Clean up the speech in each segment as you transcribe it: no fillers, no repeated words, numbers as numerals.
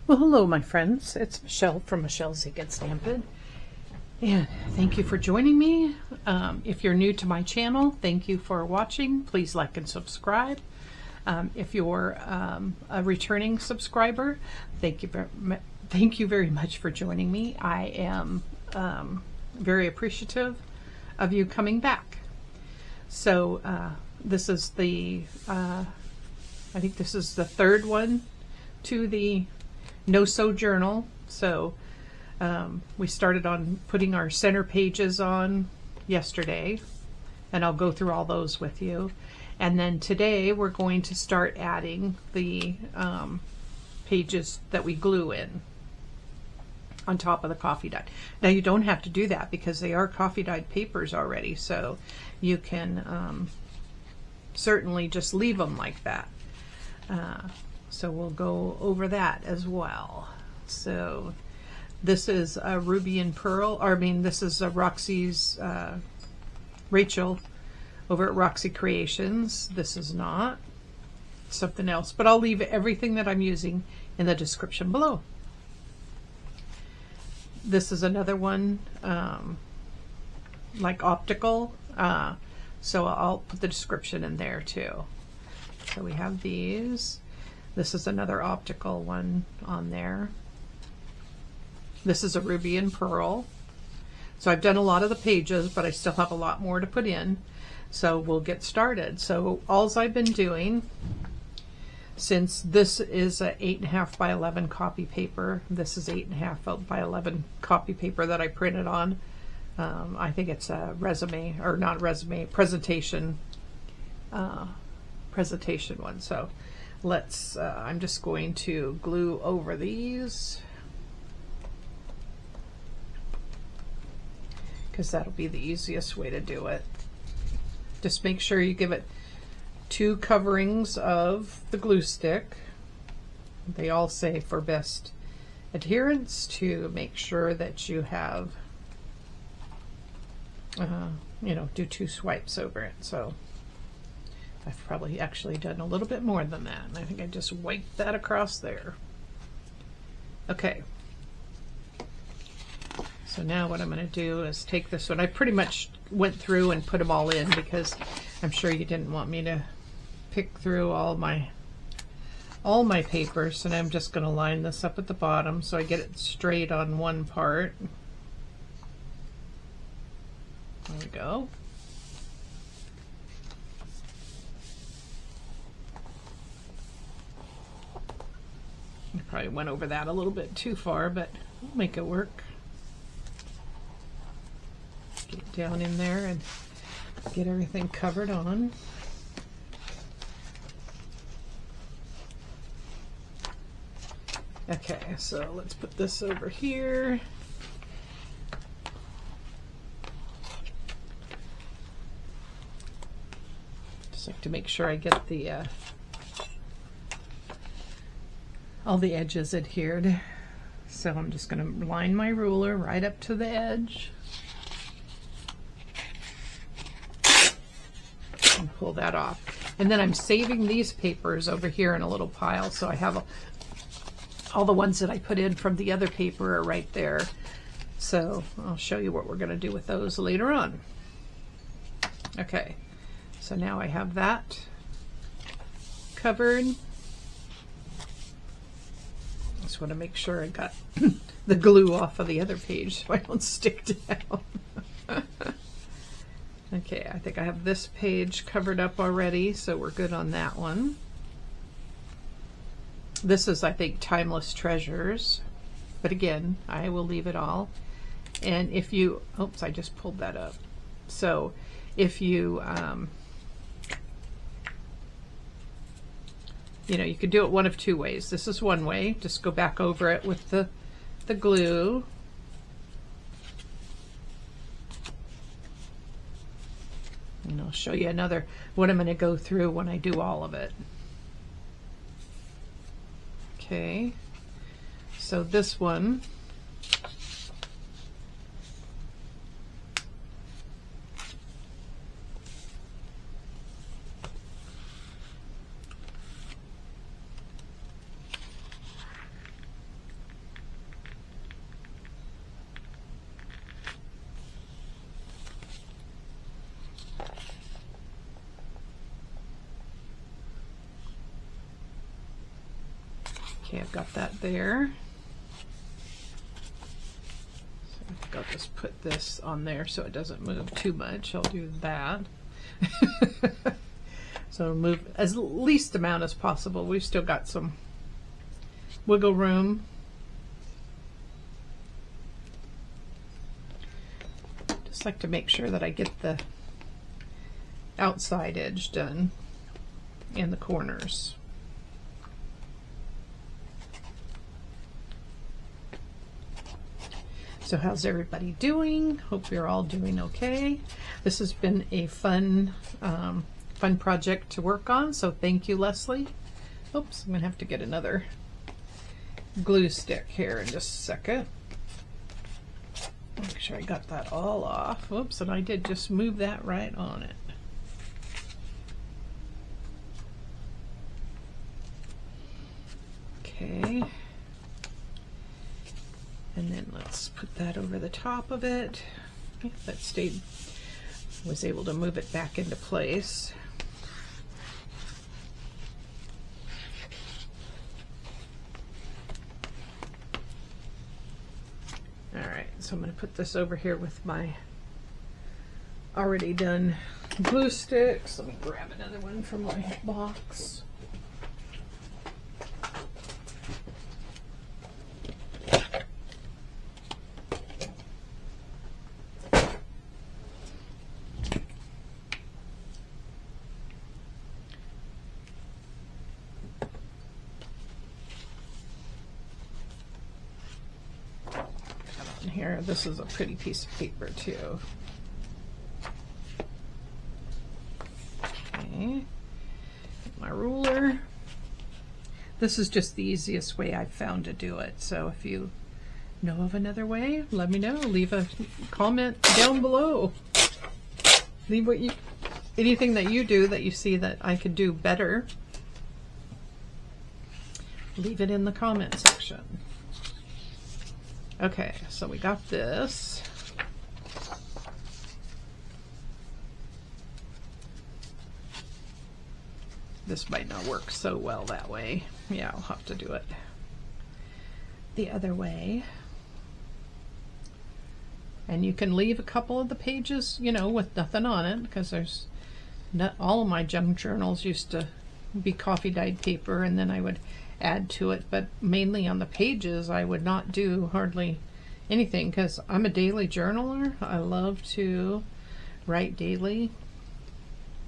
Well, hello, my friends. It's Michelle from Michelle's Ink and Stampit. And thank you for joining me. If you're new to my channel, thank you for watching. Please like and subscribe. If you're a returning subscriber, thank you very much for joining me. I am very appreciative of you coming back. So this is I think this is the third one to the No-Sew journal. So we started on putting our center pages on yesterday, and I'll go through all those with you. And then today we're going to start adding the pages that we glue in on top of the coffee dyed. Now you don't have to do that because they are coffee dyed papers already, so you can certainly just leave them like that. So we'll go over that as well. So this is a Ruby and Pearl, this is a Roxy's, Rachel over at Roxy Creations. This is not something else, but I'll leave everything that I'm using in the description below. This is another one, like optical, so I'll put the description in there too. So we have these. This is another optical one on there. This is a Ruby and Pearl. So I've done a lot of the pages, but I still have a lot more to put in. So we'll get started. So alls I've been doing, since this is a 8.5 by 11 copy paper, this is 8.5 by 11 copy paper that I printed on. I think it's a resume, or not resume, presentation one. So let's, I'm just going to glue over these because that'll be the easiest way to do it. Just make sure you give it 2 coverings of the glue stick. They all say for best adherence to make sure that you have, you know, do 2 swipes over it. So I've probably actually done a little bit more than that. And I think I just wiped that across there. Okay. So now what I'm going to do is take this one. I pretty much went through and put them all in because I'm sure you didn't want me to pick through all my papers. And I'm just going to line this up at the bottom so I get it straight on one part. There we go. I probably went over that a little bit too far, but we'll make it work. Get down in there and get everything covered on. Okay, so let's put this over here. Just like to make sure I get the all the edges adhered. So I'm just going to line my ruler right up to the edge and pull that off. And then I'm saving these papers over here in a little pile, so I have all the ones that I put in from the other paper are right there. So I'll show you what we're going to do with those later on. Okay, so now I have that covered. Just want to make sure I got the glue off of the other page so I don't stick down. Okay, I think I have this page covered up already, so we're good on that one. This is, I think, Timeless Treasures, but again, I will leave it all. And if you, oops, I just pulled that up. So if you, you know, you could do it one of 2 ways. This is one way. Just go back over it with the glue. And I'll show you another, what I'm going to go through when I do all of it. Okay, so this one, Okay, I've got that there. So I think I'll just put this on there so it doesn't move too much. I'll do that. So it'll move as least amount as possible. We've still got some wiggle room. Just like to make sure that I get the outside edge done in the corners. So how's everybody doing? Hope you're all doing okay. This has been a fun project to work on, so thank you, Leslie. Oops, I'm gonna have to get another glue stick here in just a second. Make sure I got that all off. Whoops, and I did just move that right on it. Okay. And then let's put that over the top of it. Okay, that stayed, was able to move it back into place. All right, so I'm going to put this over here with my already done glue sticks. Let me grab another one from my box. Here, this is a pretty piece of paper too. Okay, my ruler. This is just the easiest way I've found to do it. So if you know of another way, let me know. Leave a comment down below. Leave what you, anything that you do that you see that I could do better. Leave it in the comment section. Okay, so we got this. This might not work so well that way. Yeah, I'll have to do it the other way. And you can leave a couple of the pages, you know, with nothing on it, because there's not, all of my junk journals used to be coffee dyed paper, and then I would add to it, but mainly on the pages I would not do hardly anything, because I'm a daily journaler. I love to write daily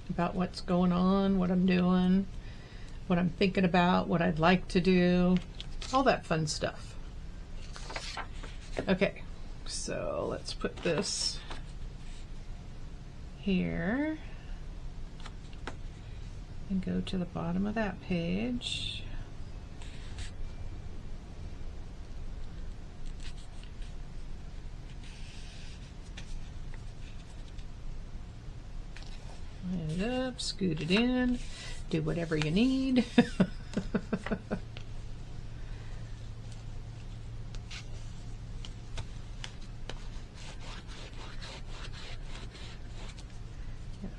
about what's going on, what I'm doing, what I'm thinking about, what I'd like to do, all that fun stuff. Okay, so let's put this here and go to the bottom of that page. Line it up, scoot it in, do whatever you need.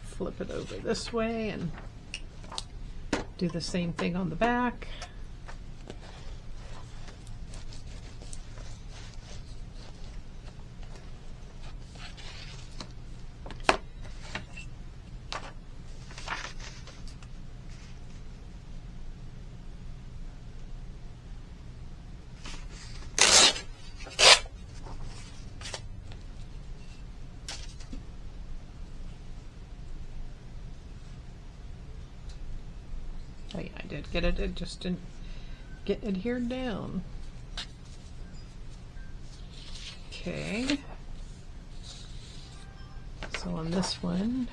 Flip it over this way and do the same thing on the back. Oh yeah, I did get it, it just didn't get adhered down. Okay, so on this one,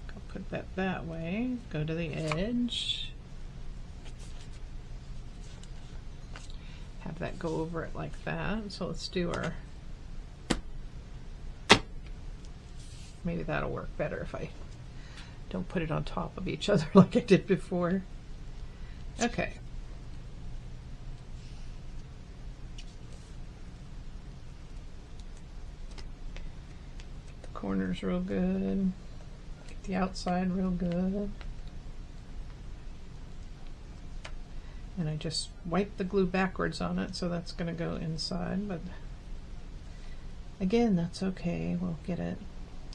I'll put that way, go to the edge, have that go over it like that. So let's do our, maybe that'll work better if I don't put it on top of each other like I did before. Okay. Get the corners real good. Get the outside real good. And I just wiped the glue backwards on it, so that's going to go inside, but again, that's okay. We'll get it.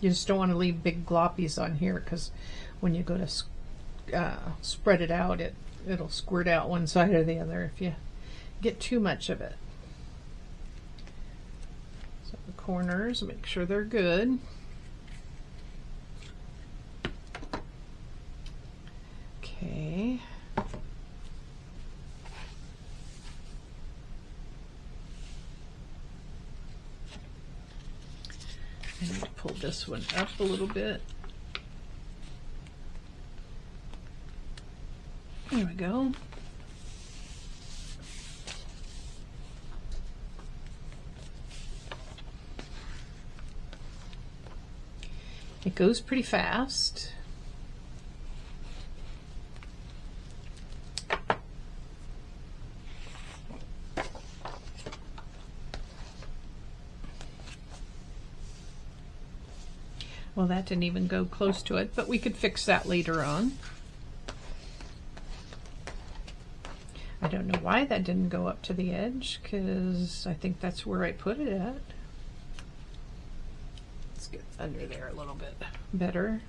You just don't want to leave big gloppies on here, because when you go to spread it out, it'll squirt out one side or the other if you get too much of it. So the corners, make sure they're good. Okay. I need to pull this one up a little bit. There we go. It goes pretty fast. Well, that didn't even go close to it, but we could fix that later on. I don't know why that didn't go up to the edge, because I think that's where I put it at. Let's get under there a little bit better.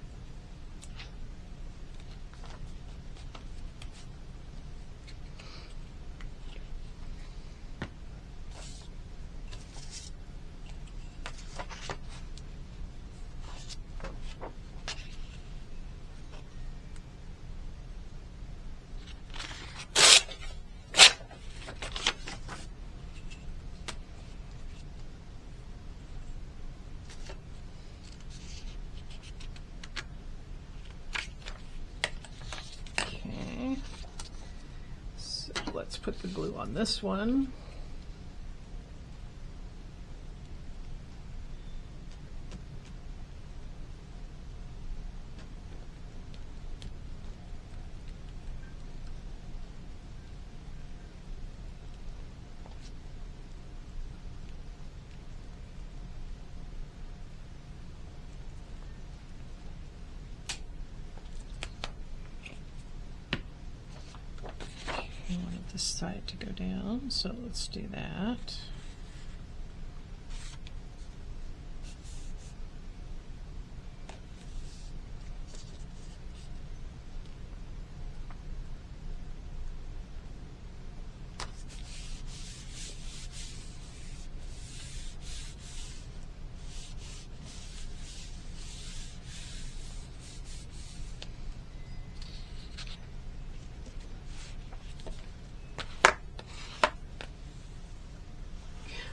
Let's put the glue on this one. This side to go down, so let's do that.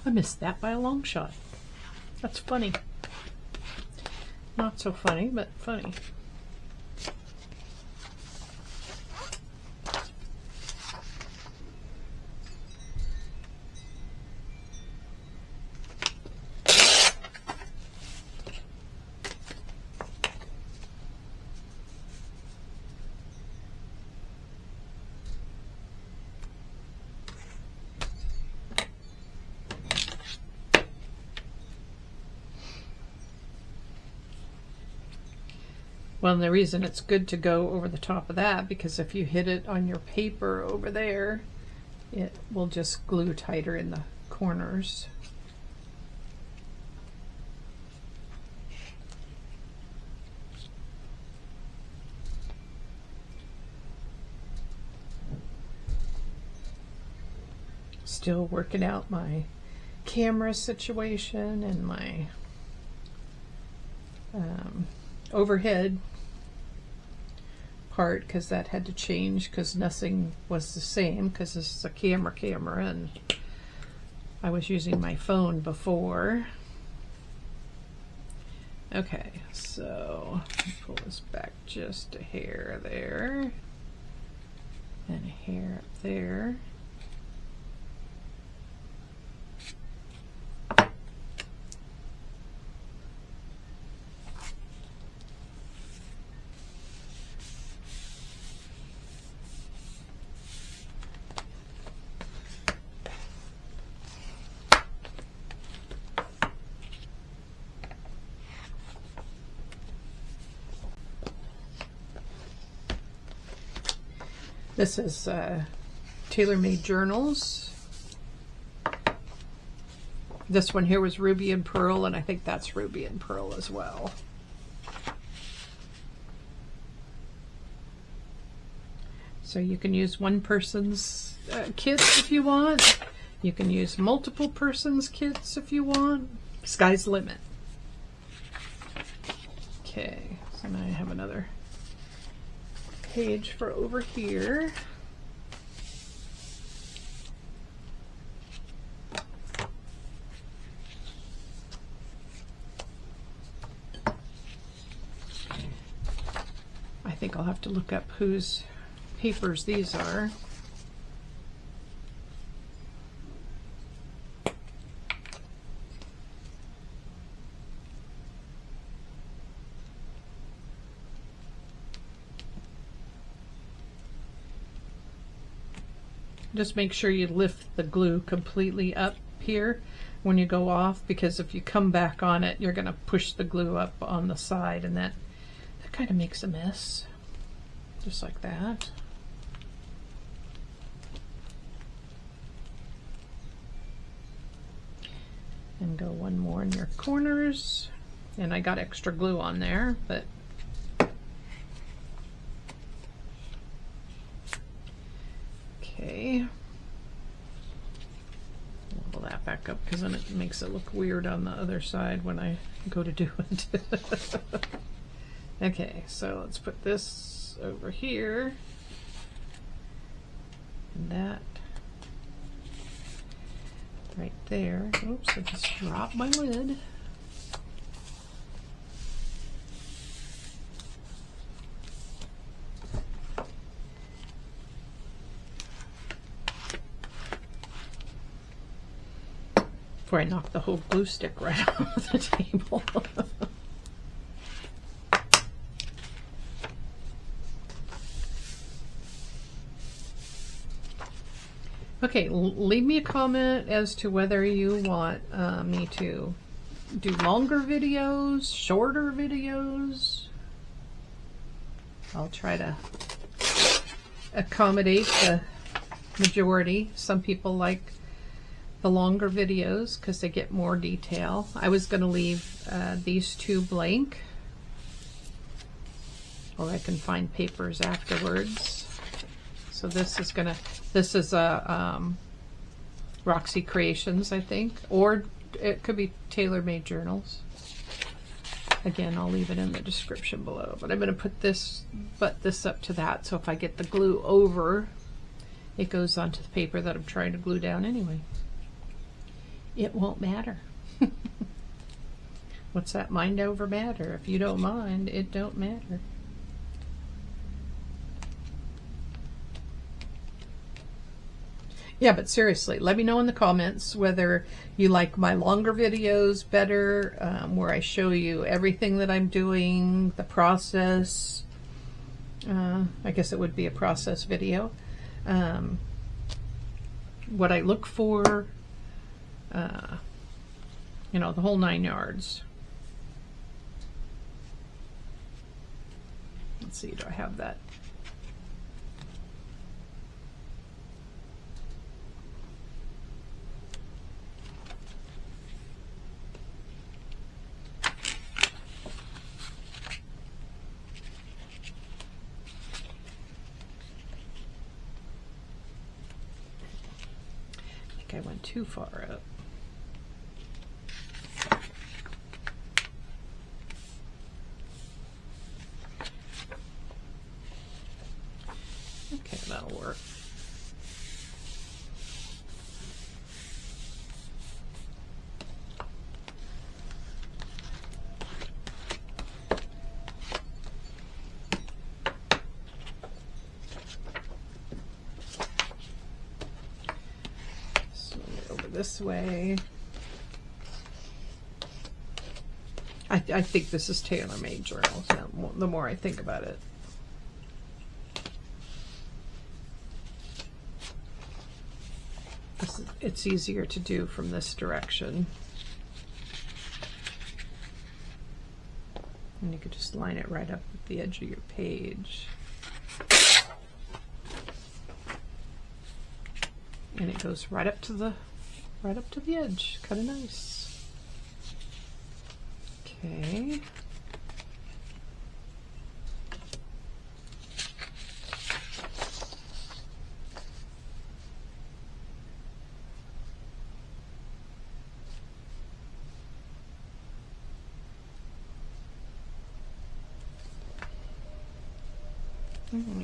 I missed that by a long shot. That's funny. Not so funny, but funny. Well, and the reason it's good to go over the top of that, because if you hit it on your paper over there, it will just glue tighter in the corners. Still working out my camera situation and my overhead part, because that had to change because nothing was the same, because this is a camera and I was using my phone before. Okay, so pull this back just a hair there and a hair up there. This is Taylormadejournals. This one here was Ruby and Pearl, and I think that's Ruby and Pearl as well. So you can use one person's kits if you want. You can use multiple persons' kits if you want. Sky's the limit. Okay, so now I have another page for over here. I think I'll have to look up whose papers these are. Just make sure you lift the glue completely up here when you go off, because if you come back on it, you're going to push the glue up on the side, and that kind of makes a mess. Just like that. And go one more in your corners. And I got extra glue on there, but okay. Pull that back up because then it makes it look weird on the other side when I go to do it. Okay, so let's put this over here. And that right there. Oops, I just dropped my lid. Before I knock the whole glue stick right off the table. Okay, leave me a comment as to whether you want me to do longer videos, shorter videos. I'll try to accommodate the majority. Some people like the longer videos because they get more detail. I was going to leave these two blank, or I can find papers afterwards. So this is a Roxy Creations, I think, or it could be Taylormadejournals. Again, I'll leave it in the description below, but I'm going to put this, butt this up to that, so if I get the glue over, it goes onto the paper that I'm trying to glue down anyway. It won't matter. What's that, mind over matter? If you don't mind, it don't matter. Yeah, but seriously, let me know in the comments whether you like my longer videos better, where I show you everything that I'm doing, the process. I guess it would be a process video. What I look for, you know, the whole 9 yards. Let's see, do I have that? I went too far up. Okay, that'll work. This way. I think this is Taylormadejournals now, the more I think about it. It's easier to do from this direction. And you could just line it right up with the edge of your page. and it goes right up to the edge. Kind of nice. Okay.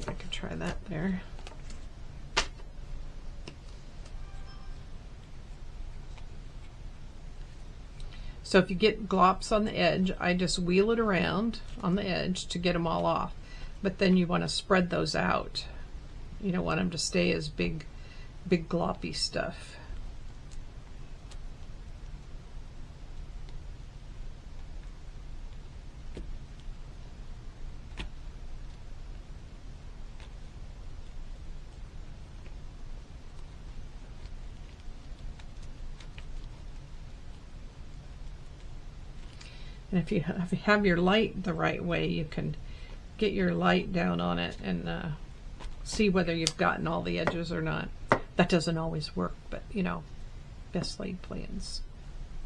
I could try that there. So if you get glops on the edge, I just wheel it around on the edge to get them all off. But then you want to spread those out. You don't want them to stay as big gloppy stuff. And if you have your light the right way, you can get your light down on it and see whether you've gotten all the edges or not. That doesn't always work, but you know, best laid plans.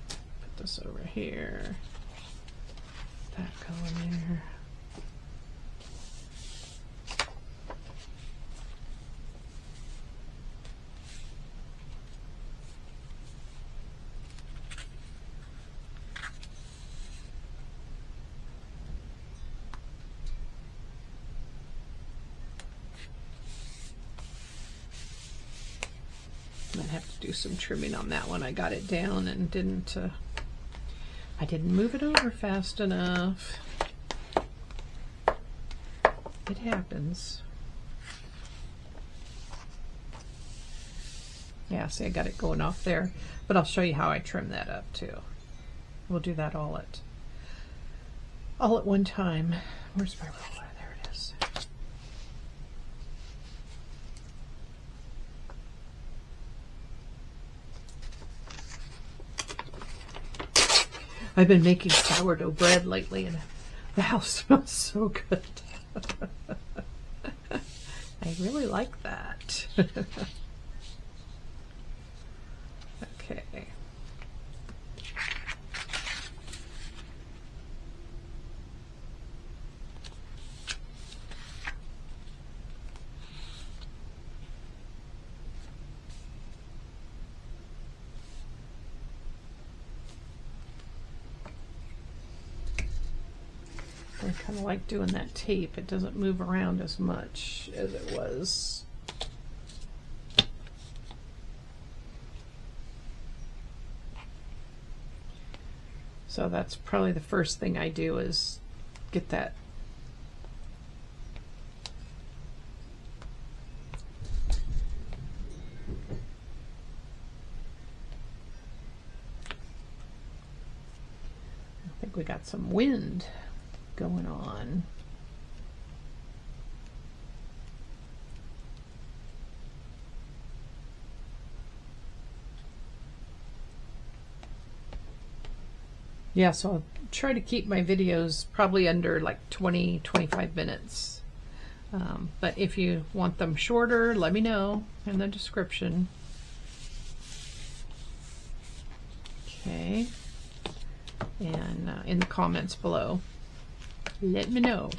Put this over here. That going there. I have to do some trimming on that one. I got it down and I didn't move it over fast enough. It happens. Yeah, see, I got it going off there, but I'll show you how I trim that up too. We'll do that all at one time. Where's my roller? There it is. I've been making sourdough bread lately and the house smells so good. I really like that. Okay. I kind of like doing that tape. It doesn't move around as much as it was. So that's probably the first thing I do is get that. I think we got some wind going on. Yeah, so I'll try to keep my videos probably under like 20-25 minutes. But if you want them shorter, let me know in the description. Okay. And in the comments below, let me know.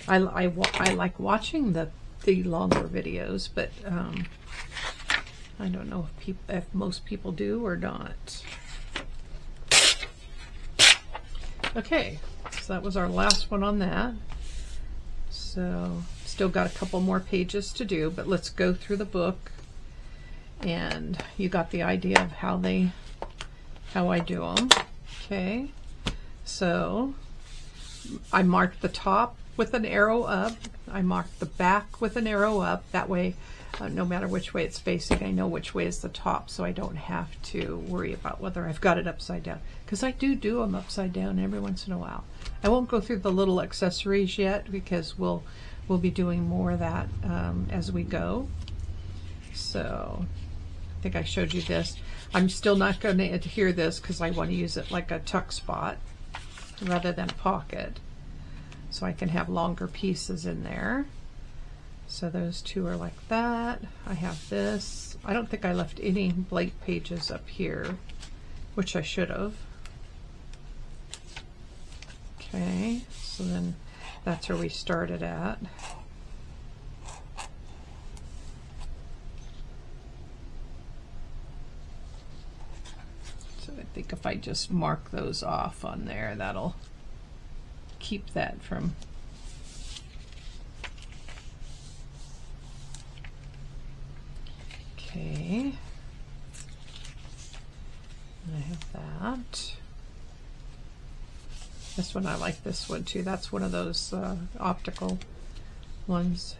I like watching the longer videos, but I don't know if most people do or not. Okay, so that was our last one on that. So still got a couple more pages to do, but let's go through the book. And you got the idea of how I do them. Okay, so I marked the top with an arrow up. I marked the back with an arrow up. That way, no matter which way it's facing, I know which way is the top, so I don't have to worry about whether I've got it upside down. Because I do them upside down every once in a while. I won't go through the little accessories yet because we'll be doing more of that as we go. So I think I showed you this. I'm still not going to adhere this because I want to use it like a tuck spot rather than a pocket, so I can have longer pieces in there. So those two are like that. I have this. I don't think I left any blank pages up here, which I should have. Okay, so then that's where we started at. So I think if I just mark those off on there, that'll keep that from okay. And I have that. This one, I like this one too. That's one of those optical ones.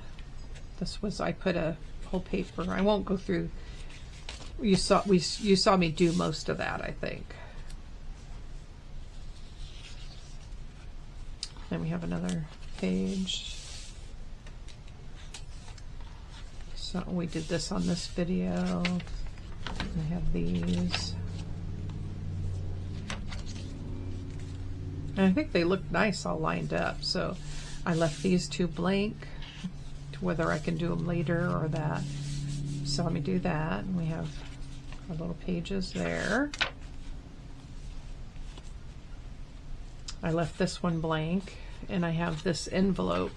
This was, I put a whole paper. I won't go through. You saw me do most of that, I think. Then we have another page. So we did this on this video. I have these. And I think they look nice all lined up. So I left these two blank, to whether I can do them later or that. So let me do that. And we have our little pages there. I left this one blank, and I have this envelope.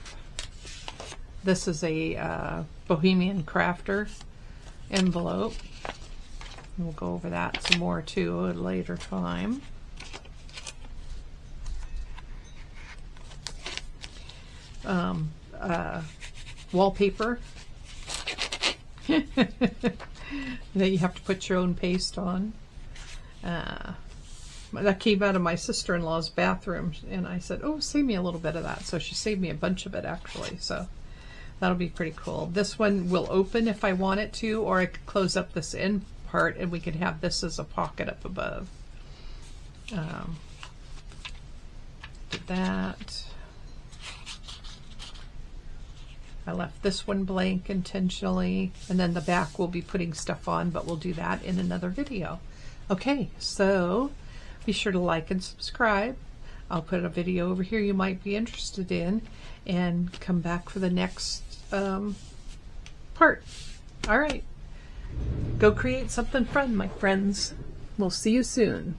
This is a Bohemian Crafter envelope. And we'll go over that some more too at a later time. Wallpaper that you have to put your own paste on. That came out of my sister-in-law's bathroom, and I said, oh, save me a little bit of that. So she saved me a bunch of it, actually. So that'll be pretty cool. This one will open if I want it to, or I could close up this end part and we could have this as a pocket up above. Did that. I left this one blank intentionally, and then the back we'll be putting stuff on, but we'll do that in another video. Okay, so be sure to like and subscribe. I'll put a video over here you might be interested in, and come back for the next part. All right, go create something fun, my friends. We'll see you soon.